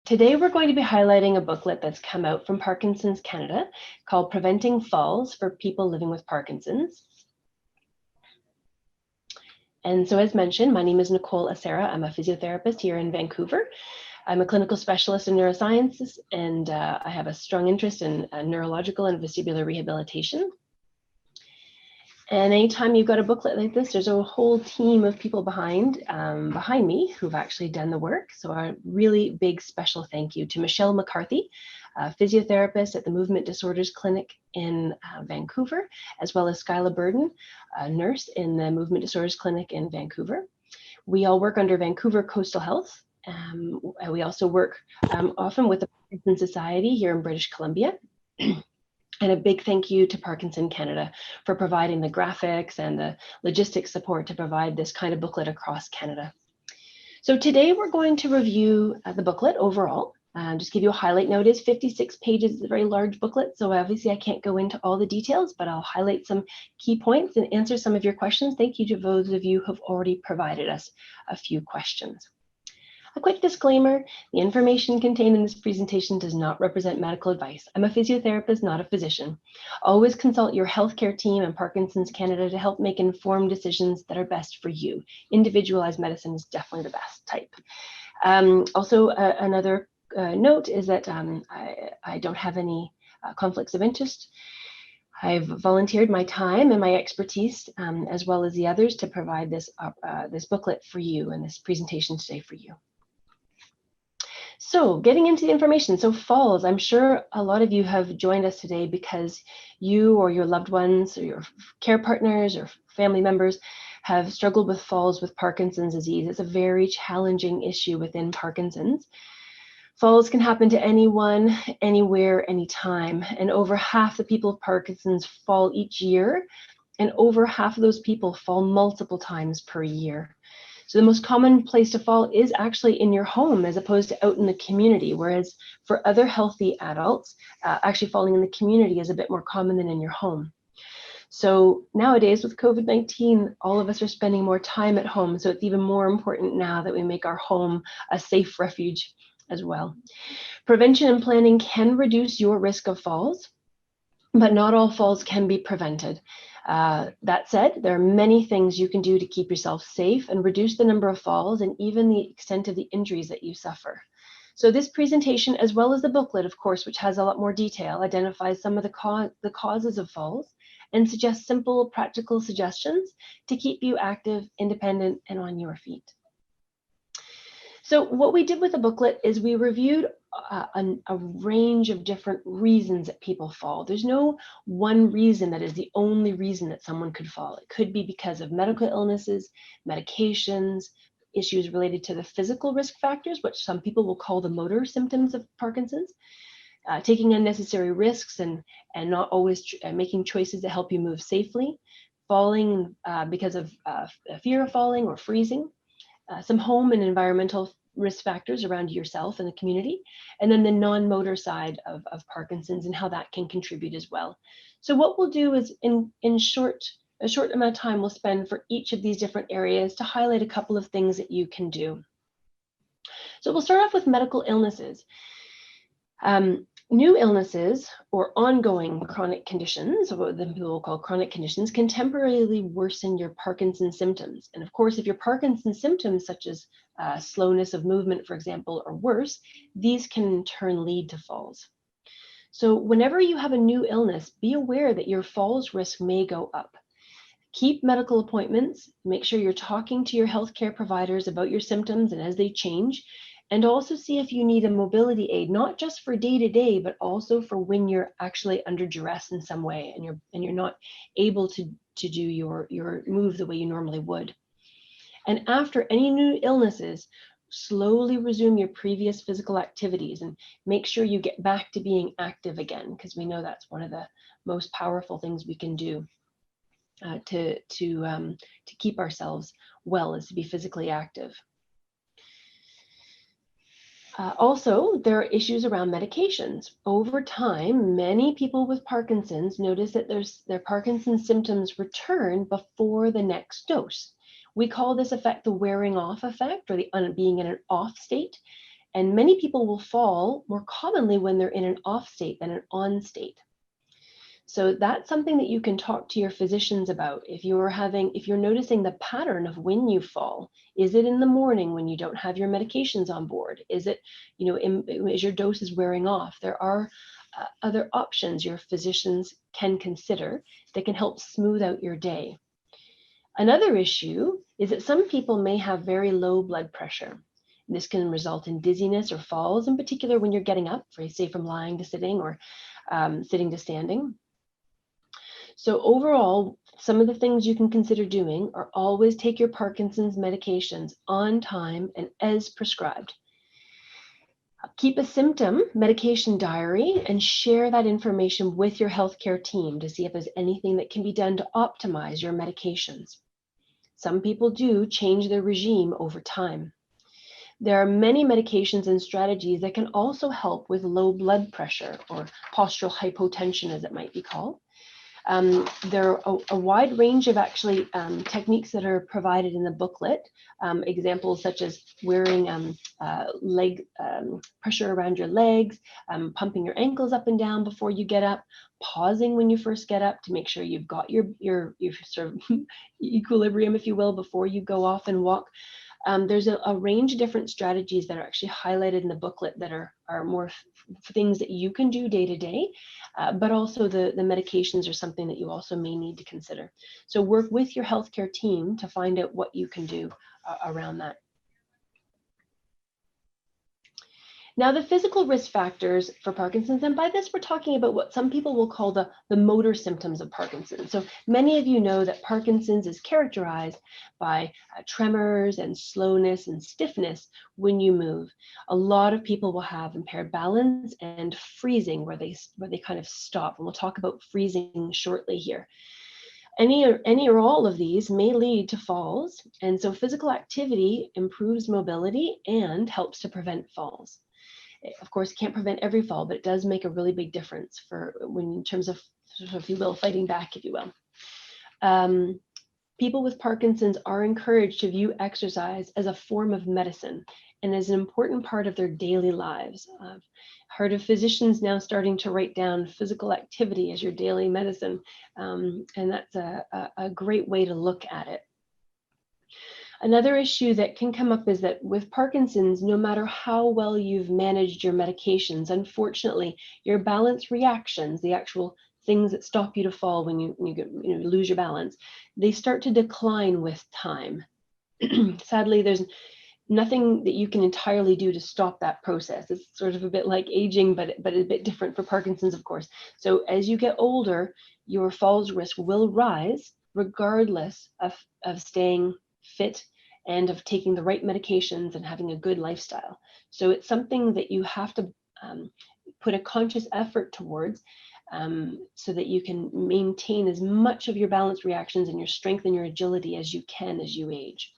Today we're going to be highlighting a booklet that's come out from Parkinson's Canada called Preventing Falls for People Living with Parkinson's. And so as mentioned, my name is Nicole Acera. I'm a physiotherapist here in Vancouver. I'm a clinical specialist in neurosciences, and I have a strong interest in neurological and vestibular rehabilitation. And anytime you've got a booklet like this, there's a whole team of people behind me who've actually done the work. So a really big special thank you to Michelle McCarthy, a physiotherapist at the Movement Disorders Clinic in Vancouver, as well as Skyla Burden, a nurse in the Movement Disorders Clinic in Vancouver. We all work under Vancouver Coastal Health. We also work often with the Parkinson Society here in British Columbia. And a big thank you to Parkinson Canada for providing the graphics and the logistics support to provide this kind of booklet across Canada. So today we're going to review the booklet overall. Just give you a highlight note. It is 56 pages. It's a very large booklet, so obviously I can't go into all the details, but I'll highlight some key points and answer some of your questions. Thank you to those of you who have already provided us a few questions. A quick disclaimer, the information contained in this presentation does not represent medical advice. I'm a physiotherapist, not a physician. Always consult your healthcare team and Parkinson's Canada to help make informed decisions that are best for you. Individualized medicine is definitely the best type. Also, another note is that I don't have any conflicts of interest. I've volunteered my time and my expertise, as well as the others, to provide this booklet for you and this presentation today for you. So getting into the information, so falls, I'm sure a lot of you have joined us today because you or your loved ones or your care partners or family members have struggled with falls with Parkinson's disease. It's a very challenging issue within Parkinson's. Falls can happen to anyone, anywhere, anytime, and over half the people with Parkinson's fall each year, and over half of those people fall multiple times per year. So the most common place to fall is actually in your home as opposed to out in the community, whereas for other healthy adults, actually falling in the community is a bit more common than in your home. So nowadays with COVID-19, all of us are spending more time at home, so it's even more important now that we make our home a safe refuge as well. Prevention and planning can reduce your risk of falls, but not all falls can be prevented. That said, there are many things you can do to keep yourself safe and reduce the number of falls and even the extent of the injuries that you suffer. So this presentation, as well as the booklet, of course, which has a lot more detail, identifies some of the causes of falls and suggests simple, practical suggestions to keep you active, independent, and on your feet. So what we did with the booklet is we reviewed a range of different reasons that people fall. There's no one reason that is the only reason that someone could fall. It could be because of medical illnesses, medications, issues related to the physical risk factors, which some people will call the motor symptoms of Parkinson's, taking unnecessary risks and not always making choices that help you move safely, falling because of fear of falling or freezing, some home and environmental risk factors around yourself and the community, and then the non-motor side of Parkinson's and how that can contribute as well. So what we'll do is in a short amount of time we'll spend for each of these different areas to highlight a couple of things that you can do. So we'll start off with medical illnesses. New illnesses or ongoing chronic conditions, or what people will call chronic conditions, can temporarily worsen your Parkinson's symptoms. And of course, if your Parkinson's symptoms, such as slowness of movement, for example, are worse, these can in turn lead to falls. So whenever you have a new illness, be aware that your falls risk may go up. Keep medical appointments, make sure you're talking to your healthcare providers about your symptoms and as they change, and also see if you need a mobility aid, not just for day-to-day, but also for when you're actually under duress in some way and you're not able to do your move the way you normally would. And after any new illnesses, slowly resume your previous physical activities and make sure you get back to being active again, because we know that's one of the most powerful things we can do to keep ourselves well, is to be physically active. Also, there are issues around medications. Over time, many people with Parkinson's notice that their Parkinson's symptoms return before the next dose. We call this effect the wearing off effect, or the being in an off state. And many people will fall more commonly when they're in an off state than an on state. So that's something that you can talk to your physicians about. If you're noticing the pattern of when you fall, is it in the morning when you don't have your medications on board? Is it, is your doses wearing off? There are other options your physicians can consider that can help smooth out your day. Another issue is that some people may have very low blood pressure. This can result in dizziness or falls, in particular when you're getting up, say from lying to sitting or sitting to standing. So overall, some of the things you can consider doing are always take your Parkinson's medications on time and as prescribed. Keep a symptom medication diary and share that information with your healthcare team to see if there's anything that can be done to optimize your medications. Some people do change their regime over time. There are many medications and strategies that can also help with low blood pressure or postural hypotension, as it might be called. There are a wide range of actually techniques that are provided in the booklet. Examples such as wearing leg pressure around your legs, pumping your ankles up and down before you get up, pausing when you first get up to make sure you've got your sort of equilibrium, if you will, before you go off and walk. There's a range of different strategies that are actually highlighted in the booklet that are more things that you can do day to day, but also the medications are something that you also may need to consider. So work with your healthcare team to find out what you can do around that. Now, the physical risk factors for Parkinson's, and by this we're talking about what some people will call the motor symptoms of Parkinson's. So many of you know that Parkinson's is characterized by tremors and slowness and stiffness when you move. A lot of people will have impaired balance and freezing where they kind of stop. And we'll talk about freezing shortly here. Any or all of these may lead to falls. And so physical activity improves mobility and helps to prevent falls. Of course, it can't prevent every fall, but it does make a really big difference in terms of, if you will, fighting back, if you will. People with Parkinson's are encouraged to view exercise as a form of medicine and as an important part of their daily lives. I've heard of physicians now starting to write down physical activity as your daily medicine, and that's a great way to look at it. Another issue that can come up is that with Parkinson's, no matter how well you've managed your medications, unfortunately, your balance reactions, the actual things that stop you to fall when you lose your balance, they start to decline with time. Sadly, there's nothing that you can entirely do to stop that process. It's sort of a bit like aging, but a bit different for Parkinson's, of course. So as you get older, your falls risk will rise regardless of staying fit and of taking the right medications and having a good lifestyle. So it's something that you have to put a conscious effort towards so that you can maintain as much of your balance reactions and your strength and your agility as you can as you age.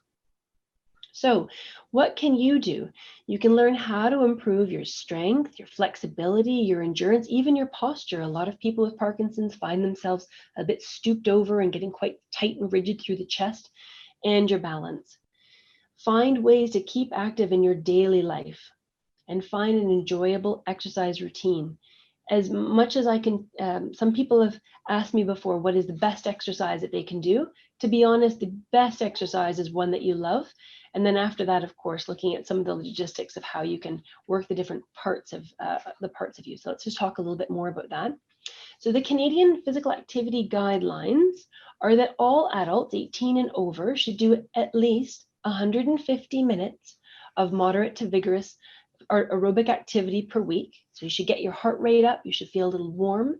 So what can you do? You can learn how to improve your strength, your flexibility, your endurance, even your posture. A lot of people with Parkinson's find themselves a bit stooped over and getting quite tight and rigid through the chest, and your balance. Find ways to keep active in your daily life and find an enjoyable exercise routine. As much as I can, some people have asked me before, what is the best exercise that they can do? To be honest, the best exercise is one that you love. And then after that, of course, looking at some of the logistics of how you can work the different parts of you. So let's just talk a little bit more about that. So the Canadian Physical Activity Guidelines are that all adults 18 and over should do at least 150 minutes of moderate to vigorous or aerobic activity per week. So you should get your heart rate up. You should feel a little warm.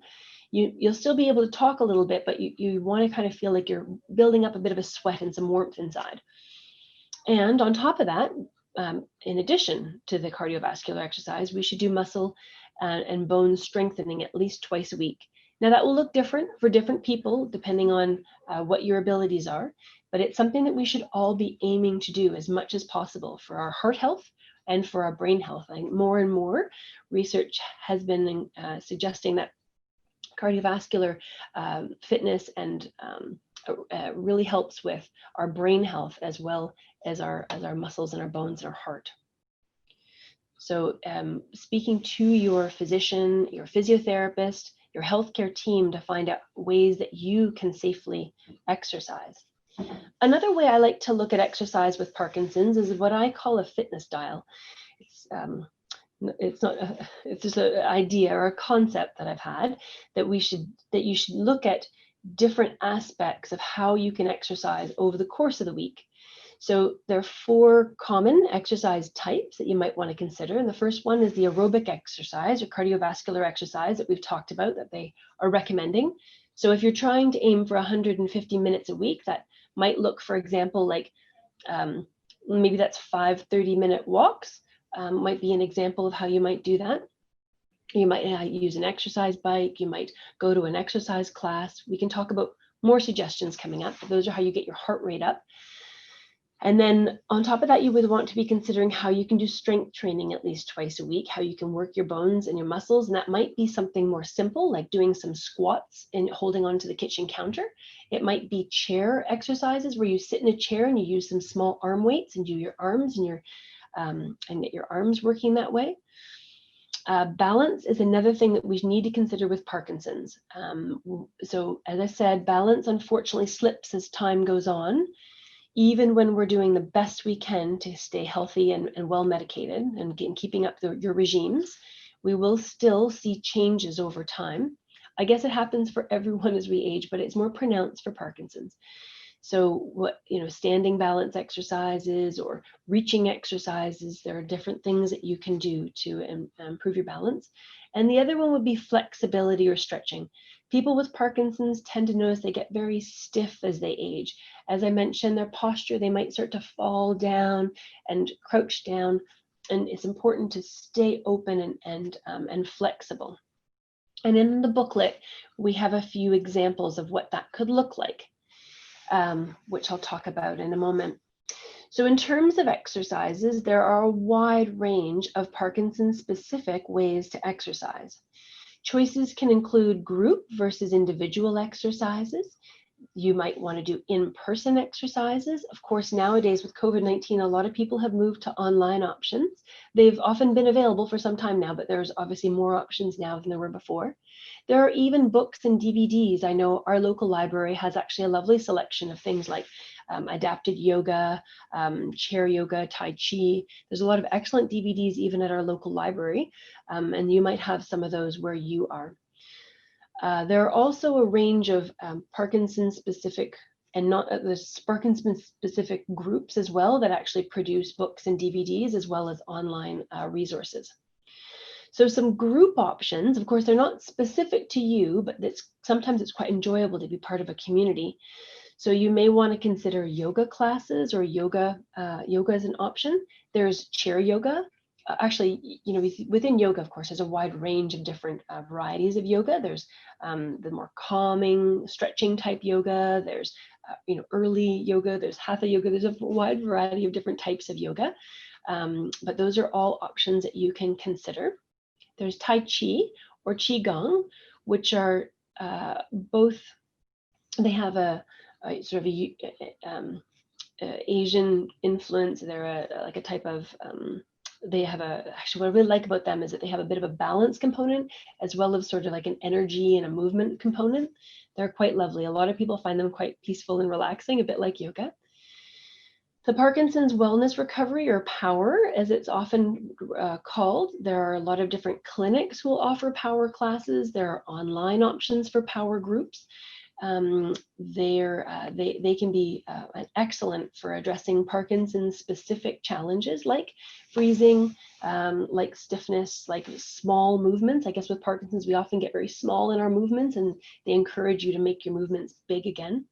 You'll still be able to talk a little bit, but you want to kind of feel like you're building up a bit of a sweat and some warmth inside. And on top of that, in addition to the cardiovascular exercise, we should do muscle and bone strengthening at least twice a week. Now that will look different for different people depending on what your abilities are, but it's something that we should all be aiming to do as much as possible for our heart health and for our brain health. I think more and more research has been suggesting that cardiovascular fitness and really helps with our brain health as well as our muscles and our bones and our heart. So speaking to your physician, your physiotherapist, your healthcare team to find out ways that you can safely exercise. Another way I like to look at exercise with Parkinson's is what I call a fitness dial. It's not it's just an idea or a concept that I've had that you should look at different aspects of how you can exercise over the course of the week. So there are 4 common exercise types that you might want to consider. And the first one is the aerobic exercise or cardiovascular exercise that we've talked about that they are recommending. So if you're trying to aim for 150 minutes a week, that might look, for example, like maybe that's 5 30-minute walks. Might be an example of how you might do that. You might use an exercise bike. You might go to an exercise class. We can talk about more suggestions coming up, but those are how you get your heart rate up. And then on top of that, you would want to be considering how you can do strength training at least twice a week, how you can work your bones and your muscles. And that might be something more simple, like doing some squats and holding onto the kitchen counter. It might be chair exercises where you sit in a chair and you use some small arm weights and do your arms and get your arms working that way. Balance is another thing that we need to consider with Parkinson's. So as I said, balance unfortunately slips as time goes on. Even when we're doing the best we can to stay healthy and well medicated and keeping up your regimes, we will still see changes over time. I guess it happens for everyone as we age, but it's more pronounced for Parkinson's. So standing balance exercises or reaching exercises, there are different things that you can do to improve your balance. And the other one would be flexibility or stretching. People with Parkinson's tend to notice they get very stiff as they age. As I mentioned, their posture, they might start to fall down and crouch down. And it's important to stay open and flexible. And in the booklet, we have a few examples of what that could look like. Which I'll talk about in a moment. So in terms of exercises, there are a wide range of Parkinson-specific ways to exercise. Choices can include group versus individual exercises. You might want to do in-person exercises. Of course, nowadays with COVID-19, a lot of people have moved to online options. They've often been available for some time now, but there's obviously more options now than there were before. There are even books and DVDs. I know our local library has actually a lovely selection of things like adapted yoga, chair yoga, Tai Chi. There's a lot of excellent DVDs even at our local library, and you might have some of those where you are. There are also a range of Parkinson-specific and not there's Parkinson-specific groups as well that actually produce books and DVDs as well as online resources. So some group options, of course, they're not specific to you, but sometimes it's quite enjoyable to be part of a community. So you may want to consider yoga classes or yoga as an option. There's chair yoga. Actually, within yoga, of course, there's a wide range of different varieties of yoga. There's the more calming, stretching type yoga. There's, early yoga. There's hatha yoga. There's a wide variety of different types of yoga. But those are all options that you can consider. There's Tai Chi or Qigong, which are both, they have a sort of Asian influence. They're like a type of, actually what I really like about them is that they have a bit of a balance component as well as sort of like an energy and a movement component. They're quite lovely. A lot of people find them quite peaceful and relaxing, a bit like yoga. The Parkinson's Wellness Recovery, or POWER, as it's often called, there are a lot of different clinics who will offer POWER classes. There are online options for POWER groups. They can be excellent for addressing Parkinson's-specific challenges like freezing, like stiffness, like small movements. I guess with Parkinson's, we often get very small in our movements, and they encourage you to make your movements big again.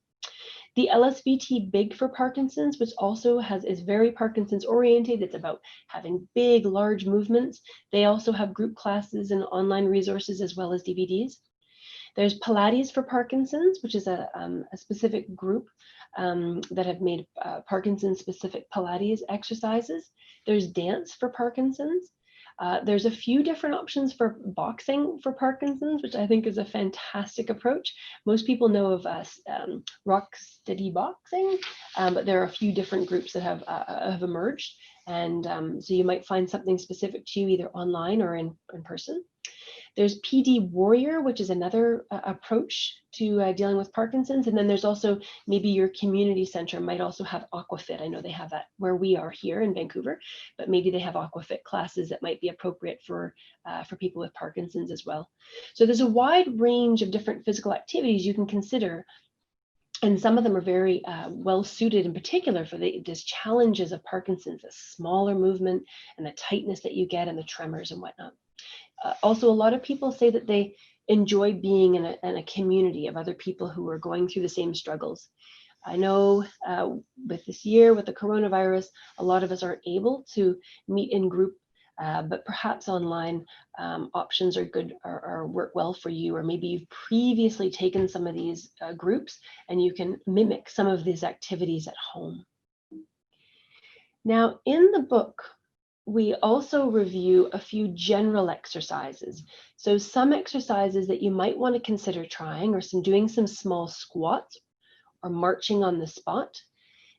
The LSVT Big for Parkinson's, which also is very Parkinson's oriented. It's about having big, large movements. They also have group classes and online resources as well as DVDs. There's Pilates for Parkinson's, which is a specific group that have made Parkinson's specific Pilates exercises. There's dance for Parkinson's. There's a few different options for boxing for Parkinson's, which I think is a fantastic approach. Most people know of rock steady boxing, but there are a few different groups that have emerged. And so you might find something specific to you either online or in person. There's PD Warrior, which is another approach to dealing with Parkinson's. And then there's also maybe your community center might also have Aquafit. I know they have that where we are here in Vancouver, but maybe they have Aquafit classes that might be appropriate for people with Parkinson's as well. So there's a wide range of different physical activities you can consider. And some of them are very well suited in particular for these challenges of Parkinson's, the smaller movement and the tightness that you get and the tremors and whatnot. Also, a lot of people say that they enjoy being in a community of other people who are going through the same struggles. I know with this year, with the coronavirus, a lot of us aren't able to meet in group, but perhaps online options are good or work well for you, or maybe you've previously taken some of these groups and you can mimic some of these activities at home. Now, in the book, we also review a few general exercises. So some exercises that you might want to consider trying are doing some small squats or marching on the spot,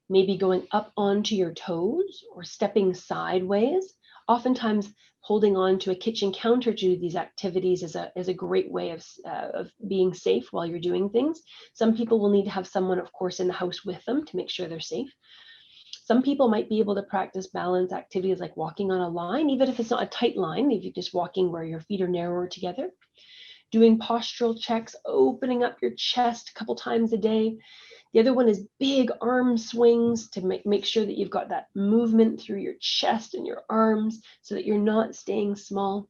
maybe going up onto your toes or stepping sideways. Oftentimes holding on to a kitchen counter to do these activities is a great way of being safe while you're doing things. Some people will need to have someone, of course, in the house with them to make sure they're safe. Some people might be able to practice balance activities like walking on a line, even if it's not a tight line, if you're just walking where your feet are narrower together. Doing postural checks, opening up your chest a couple times a day. The other one is big arm swings to make sure that you've got that movement through your chest and your arms so that you're not staying small.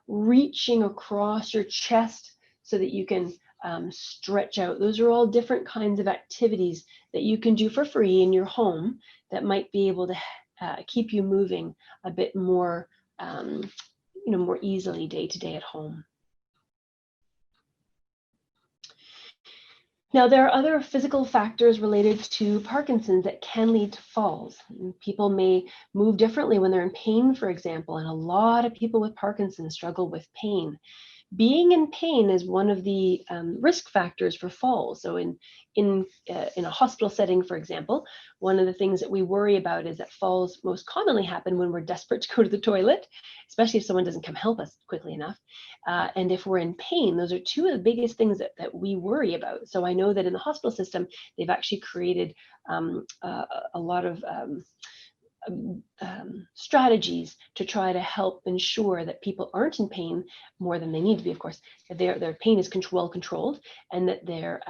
Reaching across your chest so that you can stretch out. Those are all different kinds of activities that you can do for free in your home that might be able to keep you moving a bit more, more easily day to day at home. Now, there are other physical factors related to Parkinson's that can lead to falls. People may move differently when they're in pain, for example, and a lot of people with Parkinson's struggle with pain. Being in pain is one of the risk factors for falls. So in a hospital setting, for example, one of the things that we worry about is that falls most commonly happen when we're desperate to go to the toilet, especially if someone doesn't come help us quickly enough. And if we're in pain, those are two of the biggest things that we worry about. So I know that in the hospital system, they've actually created a lot of strategies to try to help ensure that people aren't in pain more than they need to be, of course, that their pain is well controlled, and that they're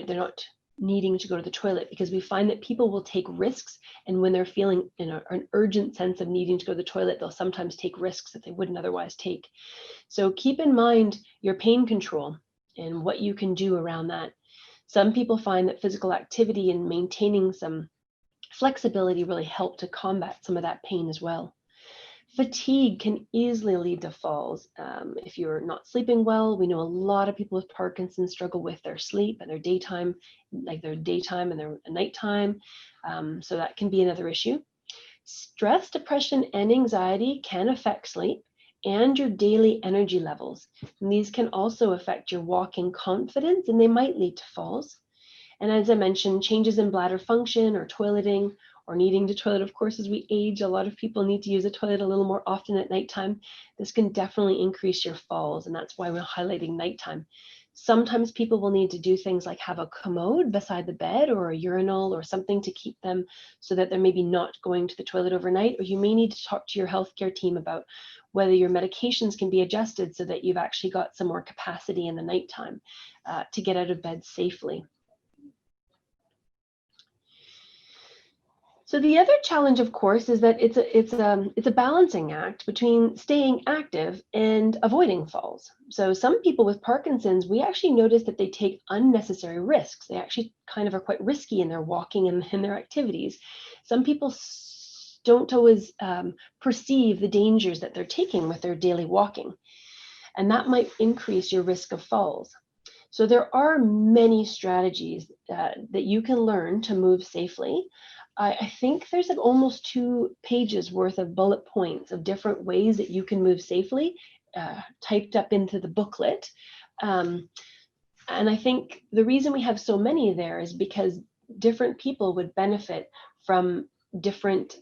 not needing to go to the toilet, because we find that people will take risks, and when they're feeling an urgent sense of needing to go to the toilet, they'll sometimes take risks that they wouldn't otherwise take. So keep in mind your pain control and what you can do around that. Some people find that physical activity and maintaining some flexibility really help to combat some of that pain as well. Fatigue can easily lead to falls. If you're not sleeping well, we know a lot of people with Parkinson's struggle with their sleep and their daytime, like their daytime and their nighttime. So that can be another issue. Stress, depression, and anxiety can affect sleep and your daily energy levels. And these can also affect your walking confidence, and they might lead to falls. And as I mentioned, changes in bladder function or toileting or needing to toilet, of course, as we age, a lot of people need to use a toilet a little more often at nighttime. This can definitely increase your falls, and that's why we're highlighting nighttime. Sometimes people will need to do things like have a commode beside the bed or a urinal or something to keep them so that they're maybe not going to the toilet overnight, or you may need to talk to your healthcare team about whether your medications can be adjusted so that you've actually got some more capacity in the nighttime to get out of bed safely. So the other challenge, of course, is that it's a balancing act between staying active and avoiding falls. So some people with Parkinson's, we actually notice that they take unnecessary risks. They actually kind of are quite risky in their walking and in their activities. Some people don't always perceive the dangers that they're taking with their daily walking, and that might increase your risk of falls. So there are many strategies that you can learn to move safely. I think there's like almost 2 pages worth of bullet points of different ways that you can move safely, typed up into the booklet. And I think the reason we have so many there is because different people would benefit from different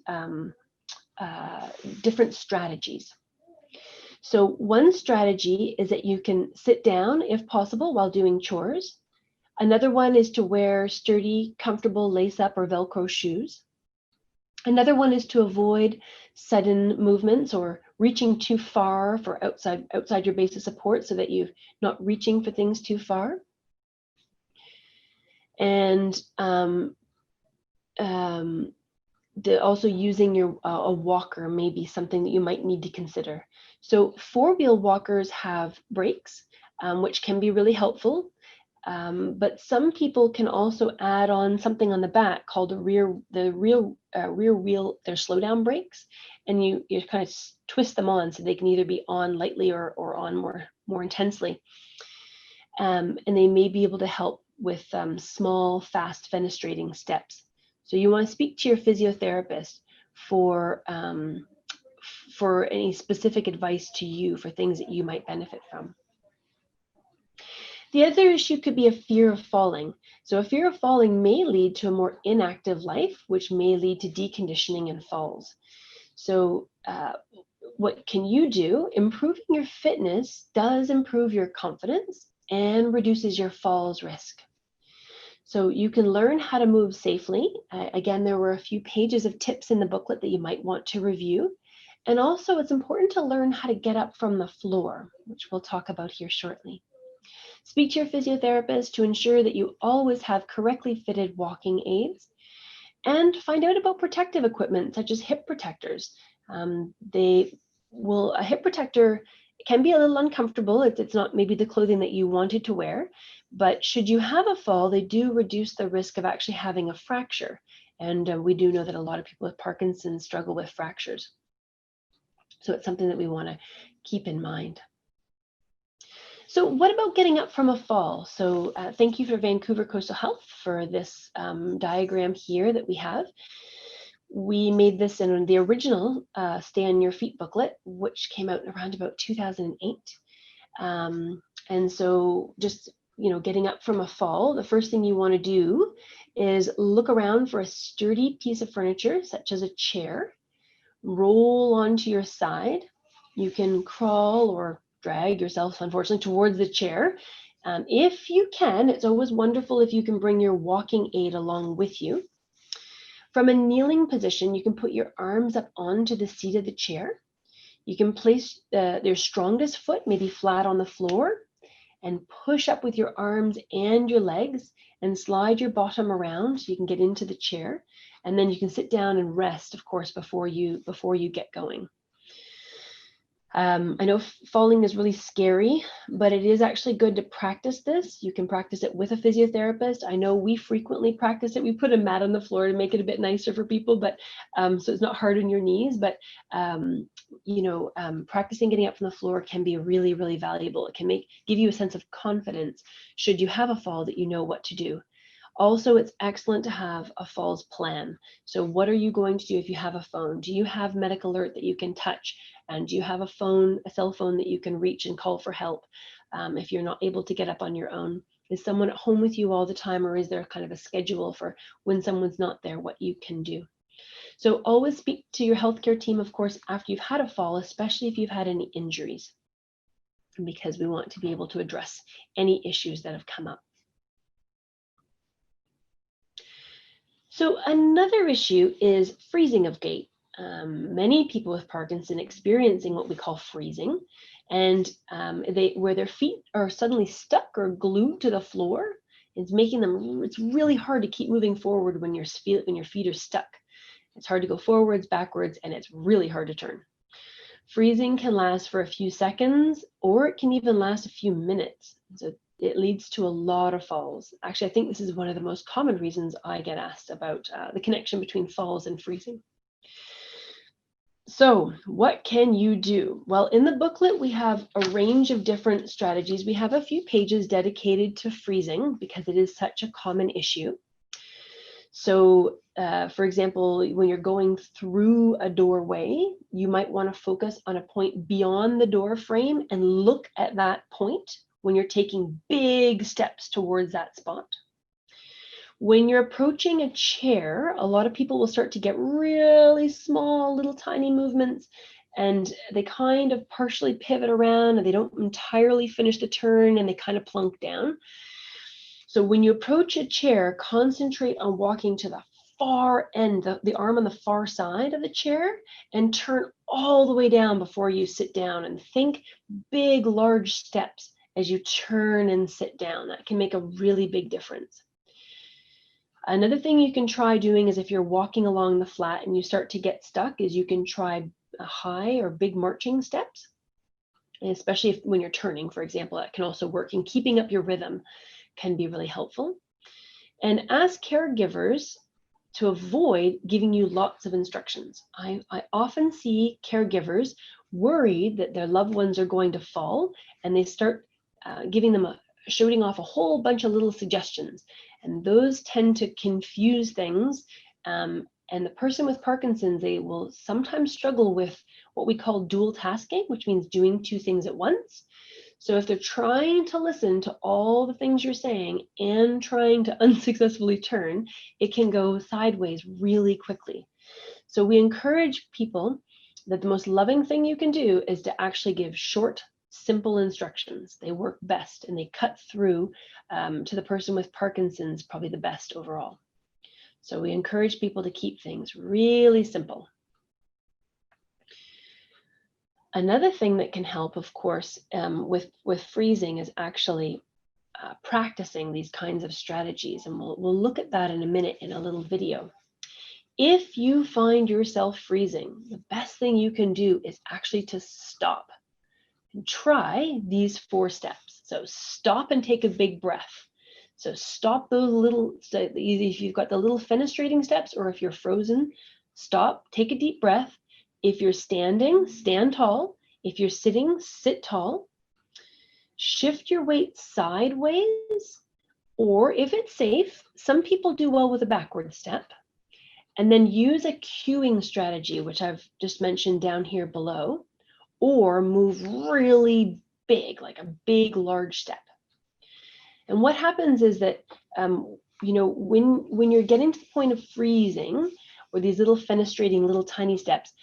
different strategies. So one strategy is that you can sit down if possible while doing chores. Another one is to wear sturdy, comfortable lace-up or Velcro shoes. Another one is to avoid sudden movements or reaching too far for outside your base of support, so that you're not reaching for things too far. And also using a walker may be something that you might need to consider. So four-wheel walkers have brakes, which can be really helpful. But some people can also add on something on the back called the rear wheel, their slowdown brakes, and you kind of twist them on so they can either be on lightly or on more intensely. And they may be able to help with small, fast fenestrating steps. So you want to speak to your physiotherapist for any specific advice to you for things that you might benefit from. The other issue could be a fear of falling. So a fear of falling may lead to a more inactive life, which may lead to deconditioning and falls. So what can you do? Improving your fitness does improve your confidence and reduces your falls risk. So you can learn how to move safely. Again, there were a few pages of tips in the booklet that you might want to review. And also it's important to learn how to get up from the floor, which we'll talk about here shortly. Speak to your physiotherapist to ensure that you always have correctly fitted walking aids, and find out about protective equipment such as hip protectors. A hip protector can be a little uncomfortable. It's not maybe the clothing that you wanted to wear, but should you have a fall, they do reduce the risk of actually having a fracture. And we do know that a lot of people with Parkinson struggle with fractures. So it's something that we want to keep in mind. So what about getting up from a fall? So thank you for Vancouver Coastal Health for this diagram here that we have. We made this in the original Stay on Your Feet booklet, which came out around about 2008. And so just, getting up from a fall, the first thing you want to do is look around for a sturdy piece of furniture, such as a chair. Roll onto your side. You can crawl or drag yourself, unfortunately, towards the chair. If you can, it's always wonderful if you can bring your walking aid along with you. From a kneeling position, you can put your arms up onto the seat of the chair. You can place your strongest foot maybe flat on the floor and push up with your arms and your legs and slide your bottom around so you can get into the chair. And then you can sit down and rest, of course, before you get going. I know falling is really scary, but it is actually good to practice this. You can practice it with a physiotherapist. I know we frequently practice it. We put a mat on the floor to make it a bit nicer for people, but so it's not hard on your knees. But practicing getting up from the floor can be really, really valuable. It can give you a sense of confidence should you have a fall, that you know what to do. Also, it's excellent to have a falls plan. So what are you going to do if you have a phone? Do you have Medic Alert that you can touch? And do you have a cell phone that you can reach and call for help if you're not able to get up on your own? Is someone at home with you all the time, or is there kind of a schedule for when someone's not there, what you can do? So always speak to your healthcare team, of course, after you've had a fall, especially if you've had any injuries, because we want to be able to address any issues that have come up. So another issue is freezing of gait. Many people with Parkinson experiencing what we call freezing, and where their feet are suddenly stuck or glued to the floor. It's really hard to keep moving forward when your feet are stuck. It's hard to go forwards, backwards, and it's really hard to turn. Freezing can last for a few seconds, or it can even last a few minutes. So it leads to a lot of falls. Actually, I think this is one of the most common reasons I get asked about the connection between falls and freezing. So what can you do? Well, in the booklet, we have a range of different strategies. We have a few pages dedicated to freezing because it is such a common issue. So, for example, when you're going through a doorway, you might want to focus on a point beyond the door frame and look at that point when you're taking big steps towards that spot. When you're approaching a chair, a lot of people will start to get really small, little tiny movements, and they kind of partially pivot around and they don't entirely finish the turn and they kind of plunk down. So when you approach a chair, concentrate on walking to the far end, the arm on the far side of the chair, and turn all the way down before you sit down, and think big, large steps as you turn and sit down. That can make a really big difference. Another thing you can try doing is if you're walking along the flat and you start to get stuck, is you can try high or big marching steps, and especially when you're turning, for example. That can also work, and keeping up your rhythm can be really helpful. And as caregivers, to avoid giving you lots of instructions. I often see caregivers worried that their loved ones are going to fall, and they start shooting off a whole bunch of little suggestions, and those tend to confuse things. And the person with Parkinson's, they will sometimes struggle with what we call dual tasking, which means doing two things at once. So if they're trying to listen to all the things you're saying and trying to unsuccessfully turn, it can go sideways really quickly. So we encourage people that the most loving thing you can do is to actually give short, simple instructions. They work best, and they cut through to the person with Parkinson's probably the best overall. So we encourage people to keep things really simple. Another thing that can help, of course, with freezing is actually practicing these kinds of strategies. And we'll look at that in a minute in a little video. If you find yourself freezing, the best thing you can do is actually to stop and try these 4 steps. So stop and take a big breath. So stop those little, if you've got the little fenestrating steps, or if you're frozen, stop, take a deep breath. If you're standing, stand tall. If you're sitting, sit tall. Shift your weight sideways, or if it's safe, some people do well with a backward step. And then use a cueing strategy, which I've just mentioned down here below, or move really big, like a big, large step. And what happens is that, when you're getting to the point of freezing, or these little fenestrating, little tiny steps,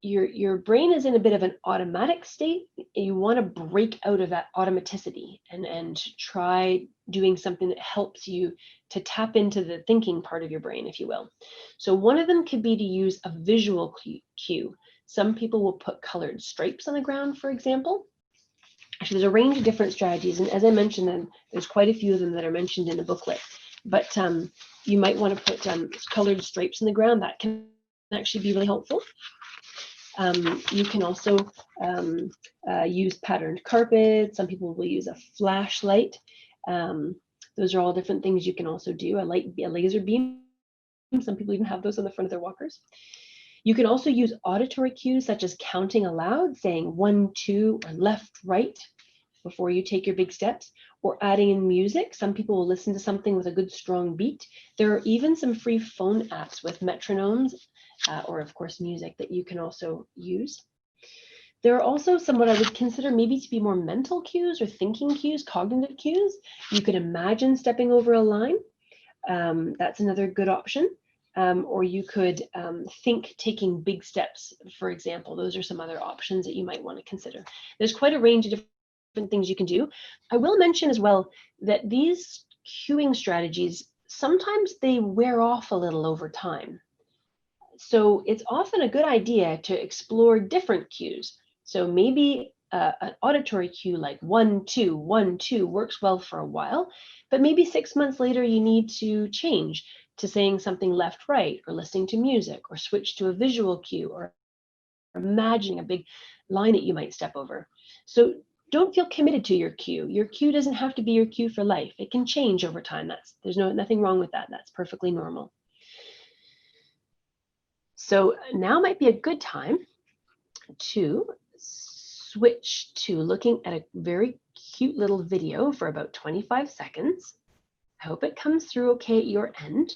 your brain is in a bit of an automatic state. You want to break out of that automaticity and try doing something that helps you to tap into the thinking part of your brain, if you will. So one of them could be to use a visual cue. Some people will put colored stripes on the ground, for example. Actually, there's a range of different strategies, and as I mentioned, there's quite a few of them that are mentioned in the booklet. But you might want to put colored stripes in the ground. That can actually be really helpful. You can also use patterned carpet. Some people will use a flashlight. Those are all different things you can also do. A laser beam. Some people even have those on the front of their walkers. You can also use auditory cues, such as counting aloud, saying 1, 2, or left, right, before you take your big steps, or adding in music. Some people will listen to something with a good strong beat. There are even some free phone apps with metronomes, or of course music, that you can also use. There are also some what I would consider maybe to be more mental cues or thinking cues, cognitive cues. You could imagine stepping over a line. That's another good option. Or you could think taking big steps, for example. Those are some other options that you might want to consider. There's quite a range of different things you can do. I will mention as well that these cueing strategies, sometimes they wear off a little over time. So it's often a good idea to explore different cues. So maybe an auditory cue like 1, 2, 1, 2 works well for a while, but maybe 6 months later you need to change to saying something left, right, or listening to music, or switch to a visual cue, or imagining a big line that you might step over. So don't feel committed to your cue. Your cue doesn't have to be your cue for life. It can change over time. There's nothing wrong with that. That's perfectly normal. So now might be a good time to switch to looking at a very cute little video for about 25 seconds. I hope it comes through okay at your end.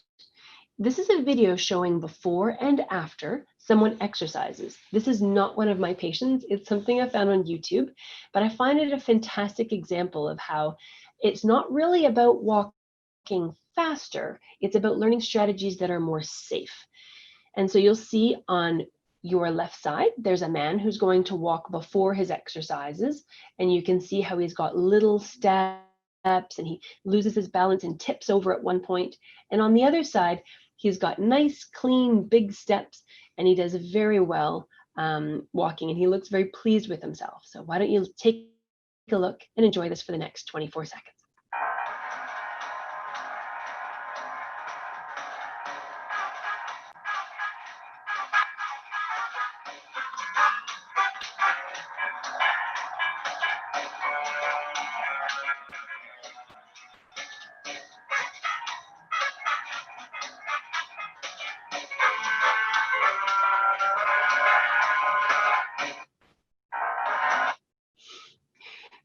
This is a video showing before and after someone exercises. This is not one of my patients. It's something I found on YouTube, but I find it a fantastic example of how it's not really about walking faster. It's about learning strategies that are more safe. And so you'll see on your left side, there's a man who's going to walk before his exercises, and you can see how he's got little steps and he loses his balance and tips over at one point. And on the other side, he's got nice, clean, big steps, and he does very well walking, and he looks very pleased with himself. So why don't you take a look and enjoy this for the next 24 seconds.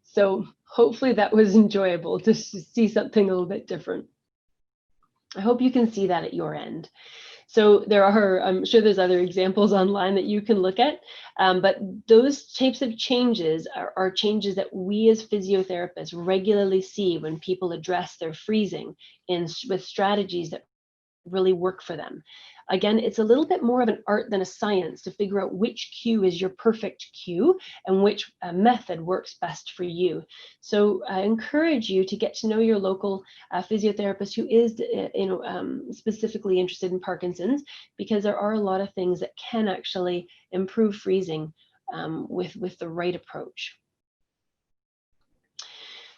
So hopefully that was enjoyable to see something a little bit different. I hope you can see that at your end. So there are, I'm sure there's other examples online that you can look at, but those types of changes are changes that we as physiotherapists regularly see when people address their freezing with strategies that really work for them. Again, it's a little bit more of an art than a science to figure out which cue is your perfect cue and which method works best for you. So I encourage you to get to know your local physiotherapist who is specifically interested in Parkinson's, because there are a lot of things that can actually improve freezing with the right approach.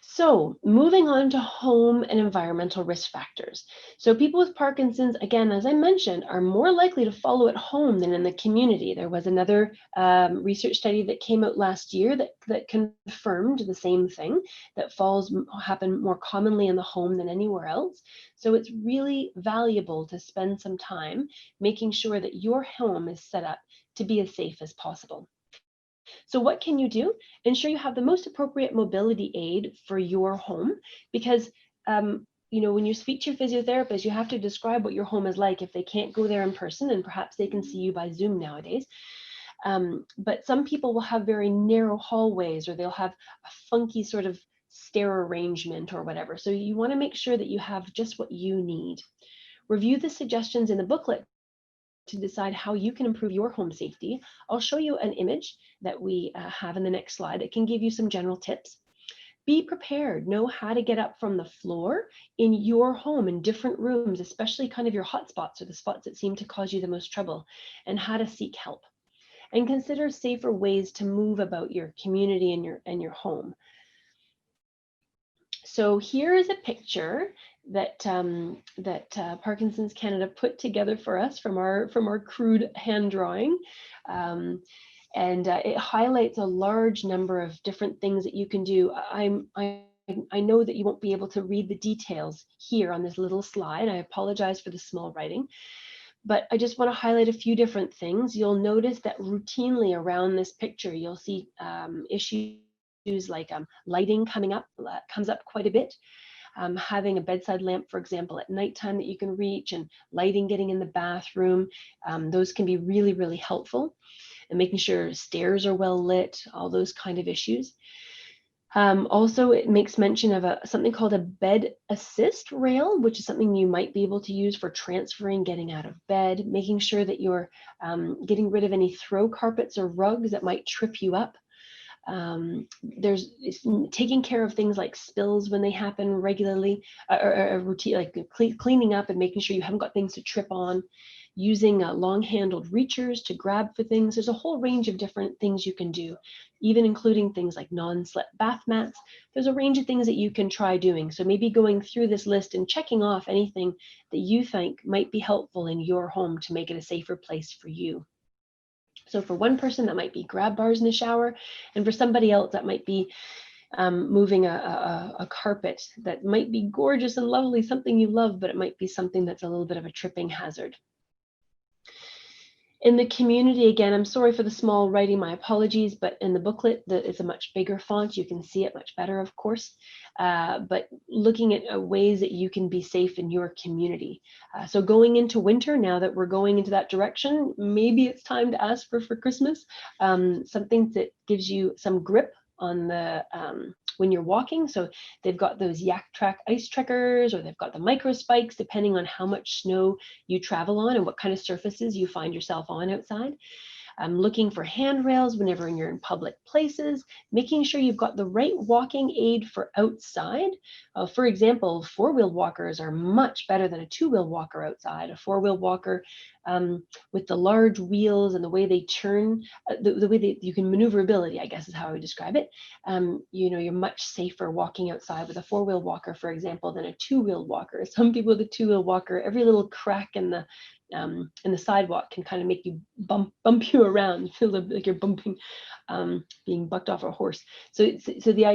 So moving on to home and environmental risk factors. So people with Parkinson's, again, as I mentioned, are more likely to follow at home than in the community. There was another research study that came out last year that confirmed the same thing, that falls happen more commonly in the home than anywhere else. So it's really valuable to spend some time making sure that your home is set up to be as safe as possible. So what can you do? Ensure you have the most appropriate mobility aid for your home, because when you speak to your physiotherapist, you have to describe what your home is like if they can't go there in person, and perhaps they can see you by Zoom nowadays. But some people will have very narrow hallways, or they'll have a funky sort of stair arrangement or whatever. So you want to make sure that you have just what you need. Review the suggestions in the booklet to decide how you can improve your home safety. I'll show you an image that we have in the next slide. It can give you some general tips. Be prepared, know how to get up from the floor in your home in different rooms, especially kind of your hot spots or the spots that seem to cause you the most trouble, and how to seek help. And consider safer ways to move about your community and your home. So here is a picture that Parkinson's Canada put together for us from our crude hand drawing, and it highlights a large number of different things that you can do. I know that you won't be able to read the details here on this little slide. I apologize for the small writing, but I just want to highlight a few different things. You'll notice that routinely around this picture, you'll see issues like lighting comes up quite a bit. Having a bedside lamp, for example, at nighttime that you can reach, and lighting getting in the bathroom, those can be really, really helpful. And making sure stairs are well lit, all those kind of issues. Also, it makes mention of something called a bed assist rail, which is something you might be able to use for transferring, getting out of bed, making sure that you're getting rid of any throw carpets or rugs that might trip you up. It's taking care of things like spills when they happen regularly, or routine, like cleaning up and making sure you haven't got things to trip on, using long-handled reachers to grab for things. There's a whole range of different things you can do, even including things like non-slip bath mats. There's a range of things that you can try doing. So maybe going through this list and checking off anything that you think might be helpful in your home to make it a safer place for you. So for one person, that might be grab bars in the shower, and for somebody else, that might be moving a carpet that might be gorgeous and lovely, something you love, but it might be something that's a little bit of a tripping hazard. In the community, again, I'm sorry for the small writing, my apologies, but in the booklet, it's a much bigger font. You can see it much better, of course, but looking at ways that you can be safe in your community. So going into winter, now that we're going into that direction, maybe it's time to ask for Christmas, something that gives you some grip on the when you're walking. So they've got those yak track ice trekkers, or they've got the micro spikes, depending on how much snow you travel on and what kind of surfaces you find yourself on outside. Looking for handrails whenever you're in public places, making sure you've got the right walking aid for outside. For example, four-wheel walkers are much better than a two-wheel walker outside. A four-wheel walker with the large wheels and the way they turn, the way that you can maneuverability, I guess is how I would describe it. You're much safer walking outside with a four-wheel walker, for example, than a two-wheel walker. Some people with a two-wheel walker, every little crack in the sidewalk can kind of make you bump you around, feel like you're bumping, being bucked off a horse. So the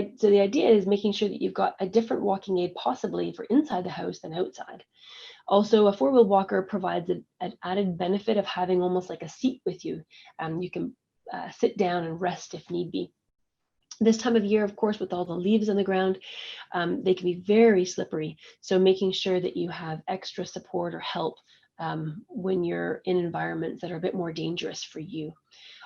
idea is making sure that you've got a different walking aid, possibly for inside the house than outside. Also, a four-wheel walker provides an added benefit of having almost like a seat with you. You can sit down and rest if need be. This time of year, of course, with all the leaves on the ground, they can be very slippery. So making sure that you have extra support or help when you're in environments that are a bit more dangerous for you.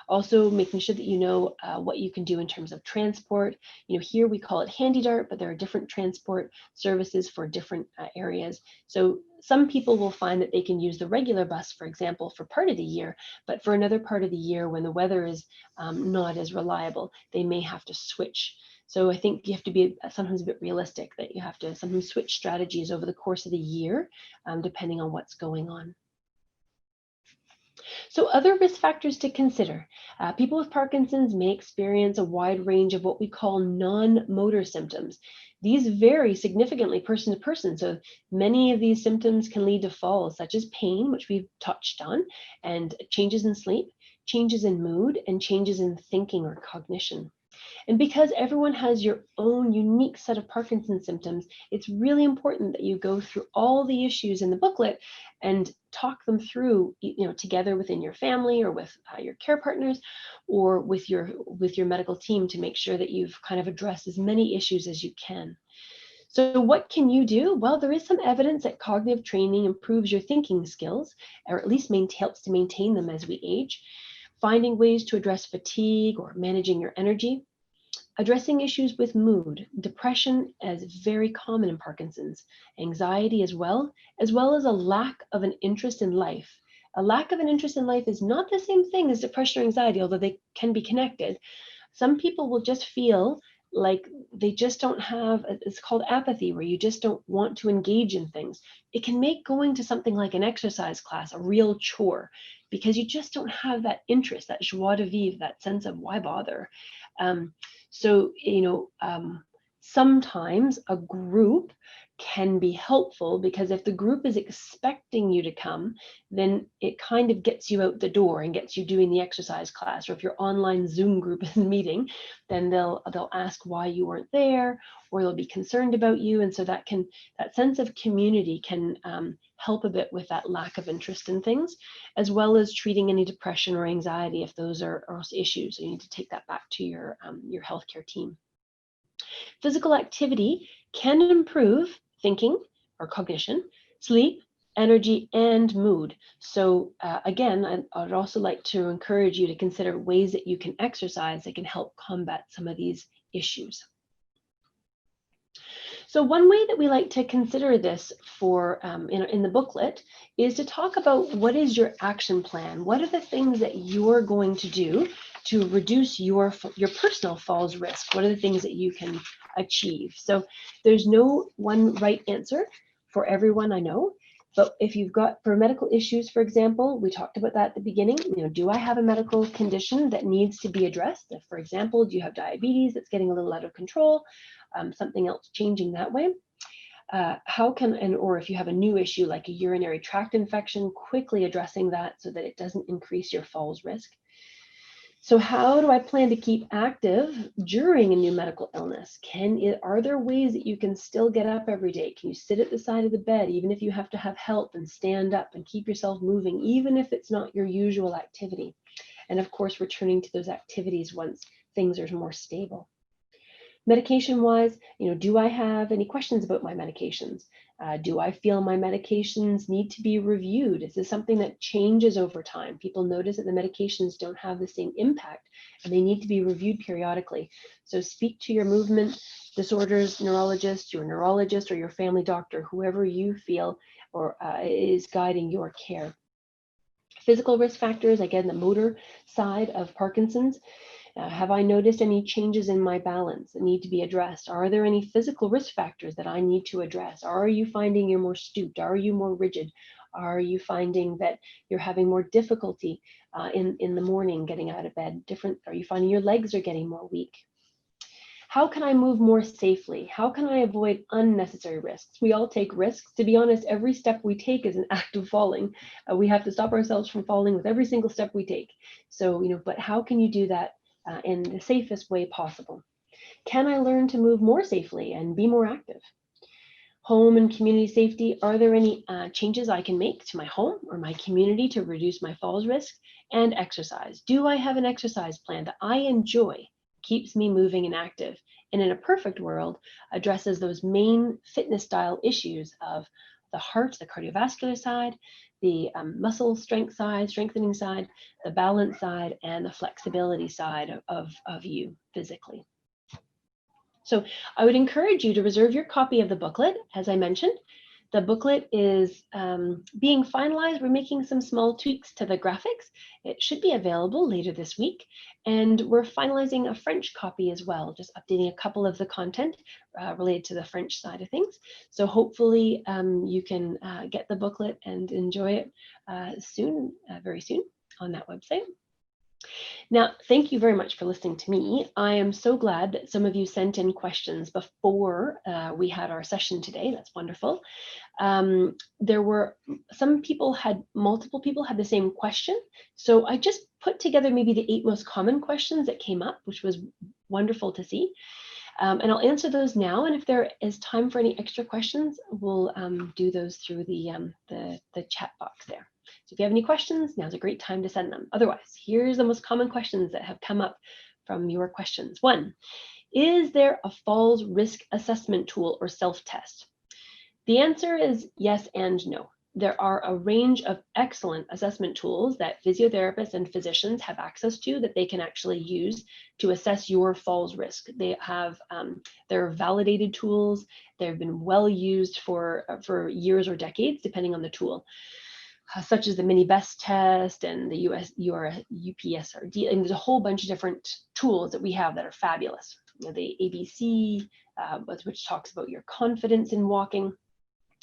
Also making sure that you know what you can do in terms of transport. Here we call it Handy Dart, but there are different transport services for different areas. So some people will find that they can use the regular bus, for example, for part of the year, but for another part of the year when the weather is not as reliable, they may have to switch. So I think you have to be sometimes a bit realistic, that you have to sometimes switch strategies over the course of the year, depending on what's going on. So other risk factors to consider. People with Parkinson's may experience a wide range of what we call non-motor symptoms. These vary significantly person to person. So many of these symptoms can lead to falls, such as pain, which we've touched on, and changes in sleep, changes in mood, and changes in thinking or cognition. And because everyone has your own unique set of Parkinson's symptoms, it's really important that you go through all the issues in the booklet and talk them through, together within your family or with your care partners or with your medical team, to make sure that you've kind of addressed as many issues as you can. So what can you do? Well, there is some evidence that cognitive training improves your thinking skills, or at least helps to maintain them as we age. Finding ways to address fatigue or managing your energy. Addressing issues with mood. Depression is very common in Parkinson's. Anxiety as well as a lack of an interest in life. A lack of an interest in life is not the same thing as depression or anxiety, although they can be connected. Some people will just feel like they just don't have, it's called apathy, where you just don't want to engage in things. It can make going to something like an exercise class a real chore, because you just don't have that interest, that joie de vivre, that sense of why bother. Sometimes a group can be helpful, because if the group is expecting you to come, then it kind of gets you out the door and gets you doing the exercise class. Or if your online Zoom group is meeting, then they'll ask why you weren't there, or they'll be concerned about you. And so that sense of community can help a bit with that lack of interest in things, as well as treating any depression or anxiety if those are issues. So you need to take that back to your healthcare team. Physical activity can improve thinking or cognition, sleep, energy, and mood. So again, I'd also like to encourage you to consider ways that you can exercise that can help combat some of these issues. So one way that we like to consider this for in the booklet is to talk about what is your action plan. What are the things that you're going to do to reduce your personal falls risk? What are the things that you can achieve? So there's no one right answer for everyone, I know. But if you've got, for medical issues, for example, we talked about that at the beginning, do I have a medical condition that needs to be addressed? If, for example, do you have diabetes that's getting a little out of control? Something else changing that way? Or if you have a new issue like a urinary tract infection, quickly addressing that so that it doesn't increase your falls risk. So how do I plan to keep active during a new medical illness? Are there ways that you can still get up every day? Can you sit at the side of the bed, even if you have to have help, and stand up and keep yourself moving, even if it's not your usual activity? And of course, returning to those activities once things are more stable. Medication-wise, do I have any questions about my medications? Do I feel my medications need to be reviewed? Is this something that changes over time? People notice that the medications don't have the same impact and they need to be reviewed periodically. So speak to your movement disorders neurologist, your neurologist, or your family doctor, whoever you feel or is guiding your care. Physical risk factors, again, the motor side of Parkinson's. Have I noticed any changes in my balance that need to be addressed? Are there any physical risk factors that I need to address? Are you finding you're more stooped? Are you more rigid? Are you finding that you're having more difficulty in the morning getting out of bed? Are you finding your legs are getting more weak? How can I move more safely? How can I avoid unnecessary risks? We all take risks. To be honest, every step we take is an act of falling. We have to stop ourselves from falling with every single step we take. So, but how can you do that in the safest way possible? Can I learn to move more safely and be more active? Home and community safety, are there any changes I can make to my home or my community to reduce my falls risk? And exercise. Do I have an exercise plan that I enjoy, keeps me moving and active, and in a perfect world, addresses those main fitness style issues of the heart, the cardiovascular side, the muscle strength side, strengthening side, the balance side, and the flexibility side of you physically. So I would encourage you to reserve your copy of the booklet. As I mentioned, the booklet is being finalized. We're making some small tweaks to the graphics. It should be available later this week. And we're finalizing a French copy as well, just updating a couple of the content related to the French side of things. So hopefully you can get the booklet and enjoy it soon, very soon on that website. Now, thank you very much for listening to me. I am so glad that some of you sent in questions before we had our session today. That's wonderful. There were multiple people had the same question. So I just put together maybe the 8 most common questions that came up, which was wonderful to see. And I'll answer those now. And if there is time for any extra questions, we'll do those through the chat box there. So if you have any questions, now's a great time to send them. Otherwise, here's the most common questions that have come up from your questions. 1, is there a falls risk assessment tool or self-test? The answer is yes and no. There are a range of excellent assessment tools that physiotherapists and physicians have access to that they can actually use to assess your falls risk. They have, they're validated tools. They've been well used for years or decades, depending on the tool. Such as the mini best test and the UPSRD, and there's a whole bunch of different tools that we have that are fabulous. The ABC, which talks about your confidence in walking,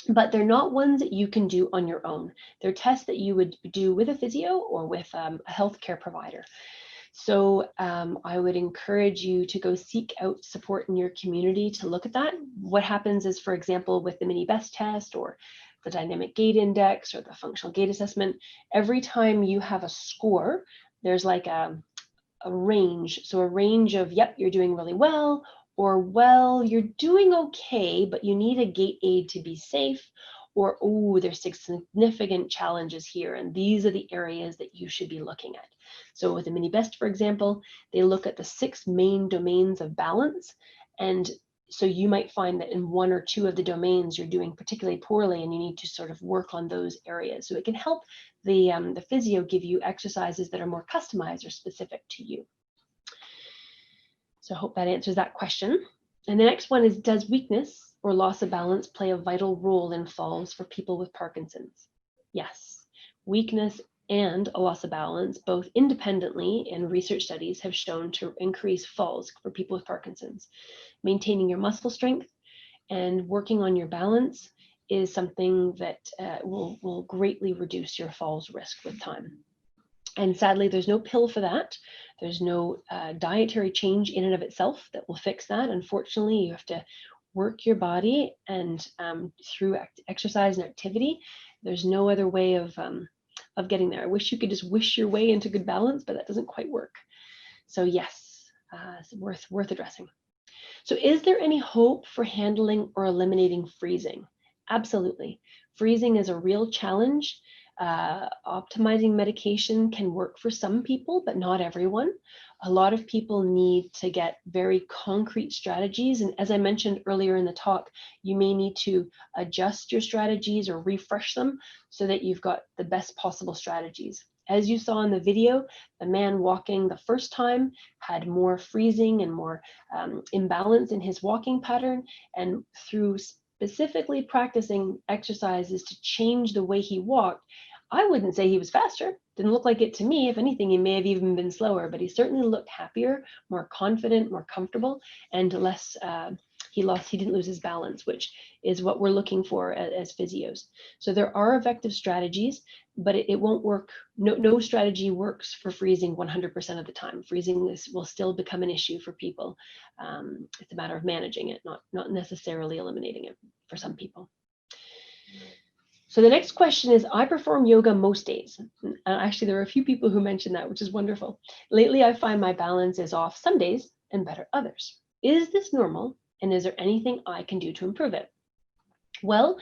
but they're not ones that you can do on your own. They're tests that you would do with a physio or with a healthcare provider. So I would encourage you to go seek out support in your community to look at that. What happens is, for example, with the mini best test or the dynamic gait index or the functional gait assessment, every time you have a score, there's like a range. So a range of, yep, you're doing really well, or well, you're doing okay, but you need a gait aid to be safe, or oh, there's significant challenges here, and these are the areas that you should be looking at. So with the mini best, for example, they look at the 6 main domains of balance, and so you might find that in 1 or 2 of the domains you're doing particularly poorly and you need to sort of work on those areas. So it can help the physio give you exercises that are more customized or specific to you. So I hope that answers that question. And the next one is, does weakness or loss of balance play a vital role in falls for people with Parkinson's? Yes, weakness and a loss of balance, both independently and research studies have shown to increase falls for people with Parkinson's. Maintaining your muscle strength and working on your balance is something that will greatly reduce your falls risk with time. And sadly, there's no pill for that. There's no dietary change in and of itself that will fix that. Unfortunately, you have to work your body, and through exercise and activity, there's no other way of getting there. I wish you could just wish your way into good balance, but that doesn't quite work. So yes, it's worth addressing. So is there any hope for handling or eliminating freezing? Absolutely. Freezing is a real challenge. Optimizing medication can work for some people, but not everyone. A lot of people need to get very concrete strategies. And as I mentioned earlier in the talk, you may need to adjust your strategies or refresh them so that you've got the best possible strategies. As you saw in the video, the man walking the first time had more freezing and more imbalance in his walking pattern. And through specifically practicing exercises to change the way he walked, I wouldn't say he was faster. Didn't look like it to me. If anything, he may have even been slower, but he certainly looked happier, more confident, more comfortable, and less, he didn't lose his balance, which is what we're looking for as physios. So there are effective strategies, but it won't work. No strategy works for freezing 100% of the time. Freezing will still become an issue for people. It's a matter of managing it, not necessarily eliminating it for some people. So the next question is, I perform yoga most days. Actually, there are a few people who mentioned that, which is wonderful. Lately, I find my balance is off some days and better others. Is this normal? And is there anything I can do to improve it? Well,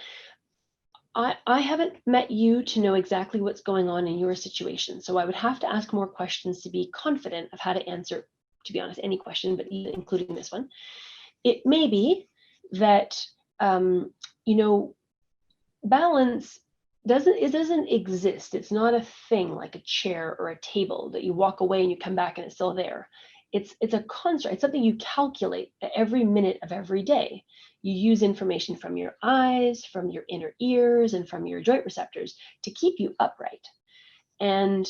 I haven't met you to know exactly what's going on in your situation. So I would have to ask more questions to be confident of how to answer, to be honest, any question, but even including this one. It may be that, balance doesn't exist. It's not a thing like a chair or a table that you walk away and you come back and it's still there. It's a construct. It's something you calculate every minute of every day. You use information from your eyes, from your inner ears, and from your joint receptors to keep you upright. And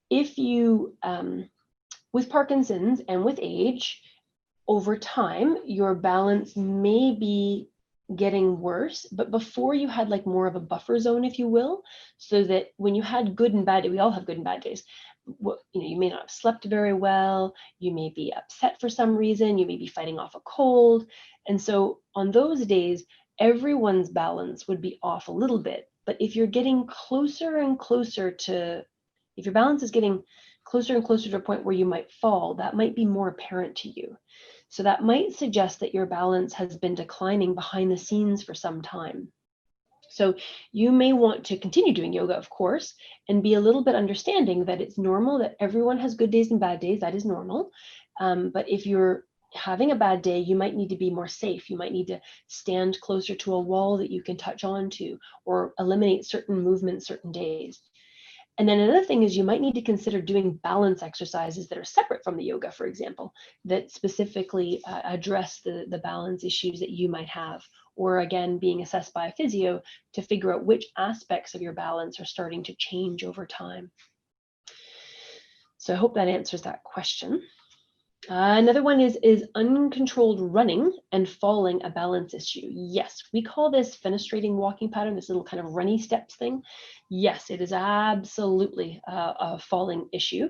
if you, with Parkinson's and with age, over time, your balance may be getting worse, but before you had like more of a buffer zone, if you will, so that when you had good and bad days, we all have good and bad days. You may not have slept very well, you may be upset for some reason, you may be fighting off a cold. And so on those days, everyone's balance would be off a little bit. But if you're getting closer and closer to, if your balance is getting closer and closer to a point where you might fall, that might be more apparent to you. So that might suggest that your balance has been declining behind the scenes for some time. So you may want to continue doing yoga, of course, and be a little bit understanding that it's normal, that everyone has good days and bad days. That is normal. But if you're having a bad day, you might need to be more safe. You might need to stand closer to a wall that you can touch onto, or eliminate certain movements certain days. And then another thing is you might need to consider doing balance exercises that are separate from the yoga, for example, that specifically address the balance issues that you might have, or again, being assessed by a physio to figure out which aspects of your balance are starting to change over time. So I hope that answers that question. Another one is uncontrolled running and falling a balance issue. Yes, we call this fenestrating walking pattern, this little kind of runny steps thing. Yes, it is absolutely a falling issue.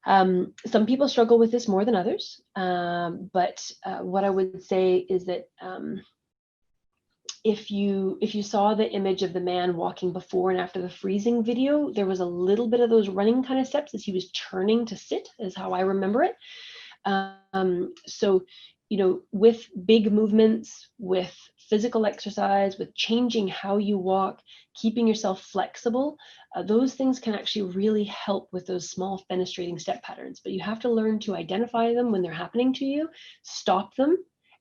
Some people struggle with this more than others, but what I would say is that if you saw the image of the man walking before and after the freezing video, there was a little bit of those running kind of steps as he was turning to sit, is how I remember it. So, with big movements, with physical exercise, with changing how you walk, keeping yourself flexible, those things can actually really help with those small fenestrating step patterns. But you have to learn to identify them when they're happening to you, stop them,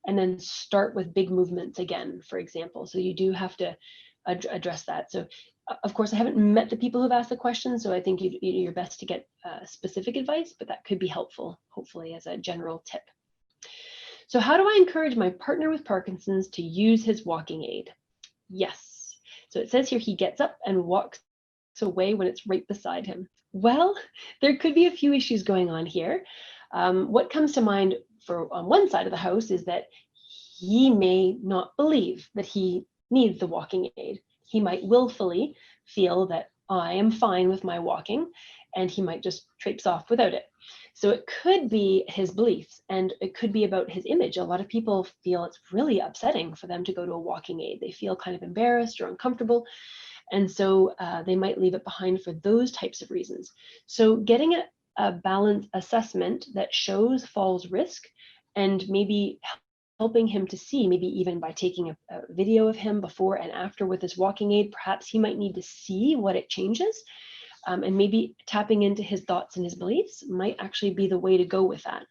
and then start with big movements again, for example. So you do have to address that. So of course, I haven't met the people who've asked the question, so I think you're best to get specific advice, but that could be helpful, hopefully, as a general tip. So how do I encourage my partner with Parkinson's to use his walking aid? Yes. So it says here he gets up and walks away when it's right beside him. Well, there could be a few issues going on here. What comes to mind on one side of the house is that he may not believe that he needs the walking aid. He might willfully feel that I am fine with my walking, and he might just traipse off without it. So it could be his beliefs, and it could be about his image. A lot of people feel it's really upsetting for them to go to a walking aid. They feel kind of embarrassed or uncomfortable, and so they might leave it behind for those types of reasons. So getting a balance assessment that shows falls risk and maybe helping him to see, maybe even by taking a video of him before and after with this walking aid, perhaps he might need to see what it changes. And maybe tapping into his thoughts and his beliefs might actually be the way to go with that.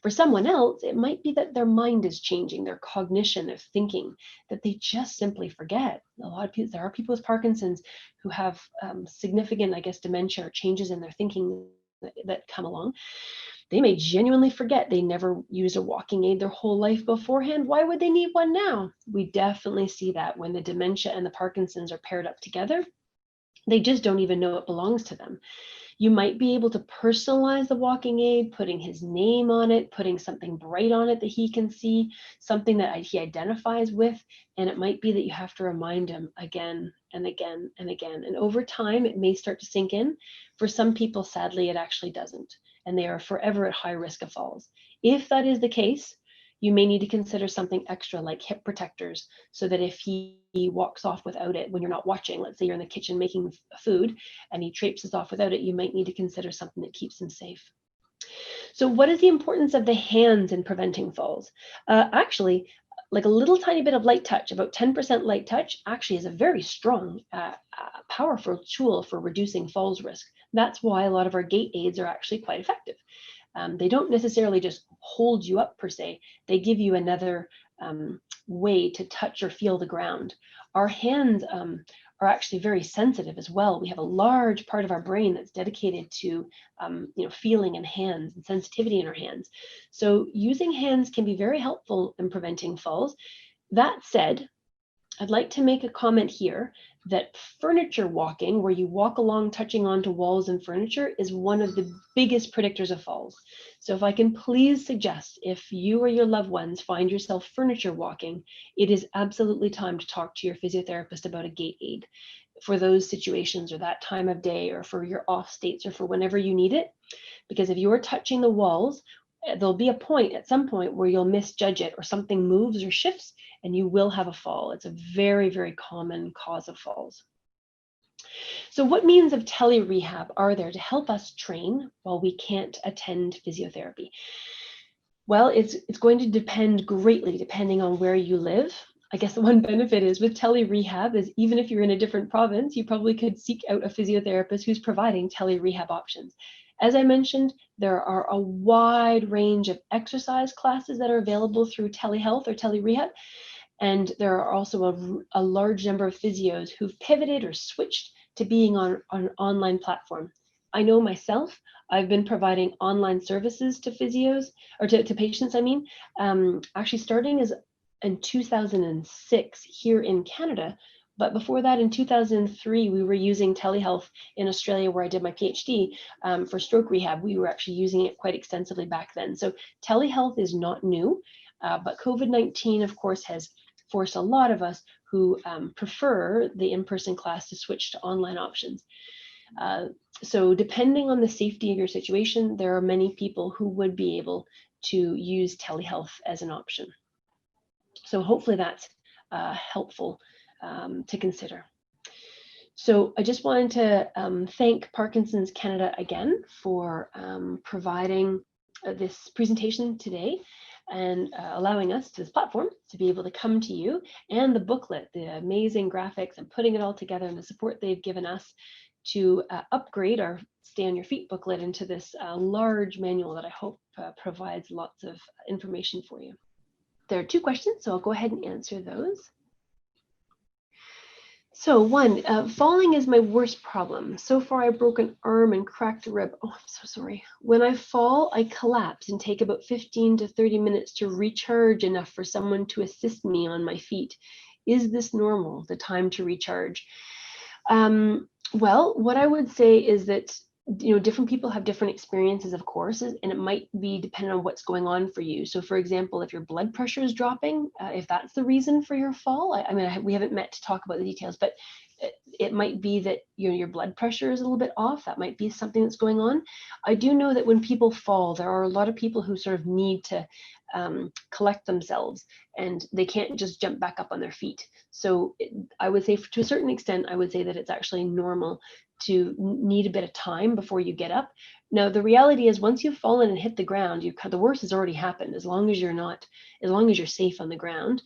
For someone else, it might be that their mind is changing, their cognition, their thinking, that they just simply forget. A lot of people, there are people with Parkinson's who have significant, I guess, dementia or changes in their thinking that come along. They may genuinely forget they never used a walking aid their whole life beforehand. Why would they need one now? We definitely see that when the dementia and the Parkinson's are paired up together. They just don't even know it belongs to them. You might be able to personalize the walking aid, putting his name on it, putting something bright on it that he can see, something that he identifies with. And it might be that you have to remind him again and again and again. And over time, it may start to sink in. For some people, sadly, it actually doesn't. And they are forever at high risk of falls. If that is the case, you may need to consider something extra like hip protectors, so that if he walks off without it when you're not watching, let's say you're in the kitchen making food and he traipses off without it, you might need to consider something that keeps him safe. So what is the importance of the hands in preventing falls? Actually, like a little tiny bit of light touch, about 10% light touch, actually is a very strong, powerful tool for reducing falls risk. That's why a lot of our gait aids are actually quite effective. They don't necessarily just hold you up per se. They give you another way to touch or feel the ground. Our hands are actually very sensitive as well. We have a large part of our brain that's dedicated to feeling in hands and sensitivity in our hands. So using hands can be very helpful in preventing falls. That said, I'd like to make a comment here that furniture walking, where you walk along touching onto walls and furniture, is one of the biggest predictors of falls. So if I can please suggest, if you or your loved ones find yourself furniture walking, it is absolutely time to talk to your physiotherapist about a gait aid for those situations or that time of day or for your off states or for whenever you need it. Because if you're touching the walls, there'll be a point at some point where you'll misjudge it or something moves or shifts and you will have a fall. It's a very, very common cause of falls. So what means of Tele Rehab are there to help us train while we can't attend physiotherapy? Well, it's going to depend greatly depending on where you live. I guess the one benefit is with Tele Rehab is even if you're in a different province, you probably could seek out a physiotherapist who's providing Tele Rehab options. As I mentioned, there are a wide range of exercise classes that are available through telehealth or Tele Rehab. And there are also a large number of physios who've pivoted or switched to being on an online platform. I know myself, I've been providing online services to physios, or to patients, I mean, actually starting as in 2006 here in Canada. But before that, in 2003, we were using telehealth in Australia, where I did my PhD for stroke rehab. We were actually using it quite extensively back then. So telehealth is not new, but COVID-19, of course, has forced a lot of us who prefer the in-person class to switch to online options. So depending on the safety of your situation, there are many people who would be able to use telehealth as an option. So hopefully that's helpful to consider. So I just wanted to thank Parkinson's Canada again for providing this presentation today and allowing us to this platform to be able to come to you, and the booklet, the amazing graphics and putting it all together, and the support they've given us to upgrade our Stay on Your Feet booklet into this large manual that I hope provides lots of information for you. There are two questions, so I'll go ahead and answer those. So one, falling is my worst problem. So far, I broke an arm and cracked a rib. Oh, I'm so sorry. When I fall, I collapse and take about 15 to 30 minutes to recharge enough for someone to assist me on my feet. Is this normal, the time to recharge? Well, what I would say is that different people have different experiences, of course, and it might be dependent on what's going on for you. So for example, if your blood pressure is dropping, if that's the reason for your fall, I mean, we haven't met to talk about the details, but it might be that your blood pressure is a little bit off. That might be something that's going on. I do know that when people fall, there are a lot of people who sort of need to collect themselves, and they can't just jump back up on their feet. So I would say, to a certain extent, I would say that it's actually normal to need a bit of time before you get up. Now, the reality is, once you've fallen and hit the ground, the worst has already happened. As long as you're safe on the ground,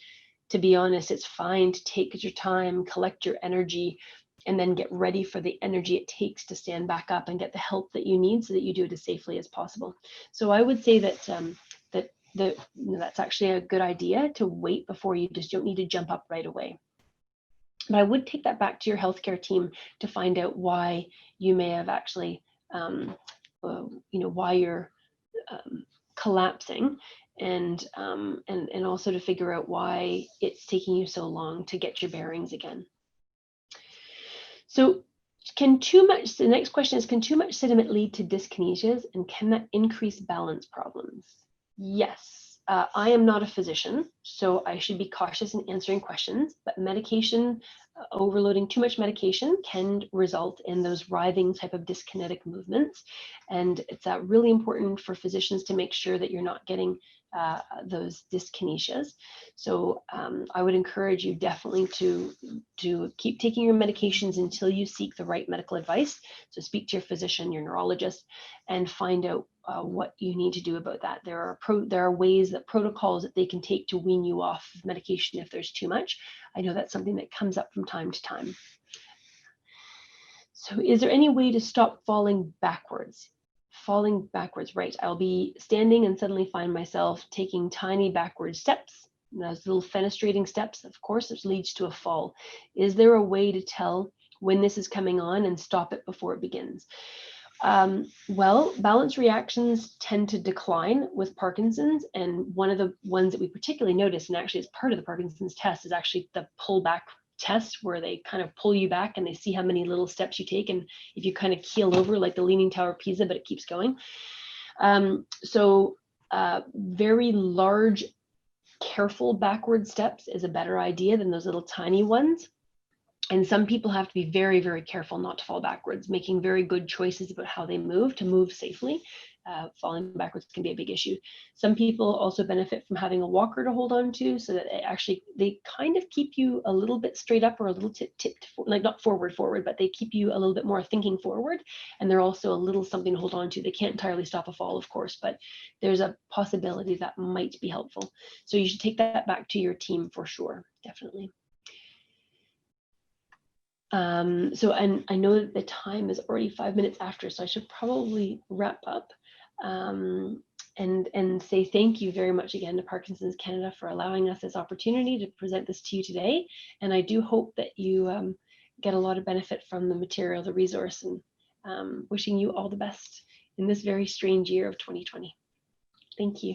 to be honest, it's fine to take your time, collect your energy, and then get ready for the energy it takes to stand back up and get the help that you need so that you do it as safely as possible. So I would say that that's actually a good idea, to wait before you just don't need to jump up right away. But I would take that back to your healthcare team to find out why you may have actually, why you're collapsing, and also to figure out why it's taking you so long to get your bearings again. So the next question is, can too much sediment lead to dyskinesias, and can that increase balance problems? Yes. I am not a physician, so I should be cautious in answering questions, but medication, overloading too much medication can result in those writhing type of dyskinetic movements. And it's really important for physicians to make sure that you're not getting those dyskinesias. So I would encourage you definitely to keep taking your medications until you seek the right medical advice. So speak to your physician, your neurologist, and find out what you need to do about that. There are ways, protocols that they can take to wean you off of medication if there's too much. I know that's something that comes up from time to time. So is there any way to stop falling backwards? Falling backwards, right. I'll be standing and suddenly find myself taking tiny backward steps. And those little fenestrating steps, of course, which leads to a fall. Is there a way to tell when this is coming on and stop it before it begins? Well, balance reactions tend to decline with Parkinson's, and one of the ones that we particularly notice, and actually is part of the Parkinson's test, is actually the pullback test, where they kind of pull you back and they see how many little steps you take, and if you kind of keel over like the Leaning Tower of Pisa, but it keeps going. Very large, careful backward steps is a better idea than those little tiny ones. And some people have to be very, very careful not to fall backwards, making very good choices about how they move to move safely. Falling backwards can be a big issue. Some people also benefit from having a walker to hold on to, so that they kind of keep you a little bit straight up, or a little tipped, like not forward, but they keep you a little bit more thinking forward. And they're also a little something to hold on to. They can't entirely stop a fall, of course, but there's a possibility that might be helpful. So you should take that back to your team for sure, definitely. And I know that the time is already 5 minutes after, so I should probably wrap up and say thank you very much again to Parkinson's Canada for allowing us this opportunity to present this to you today. And I do hope that you get a lot of benefit from the material, the resource, and wishing you all the best in this very strange year of 2020. Thank you.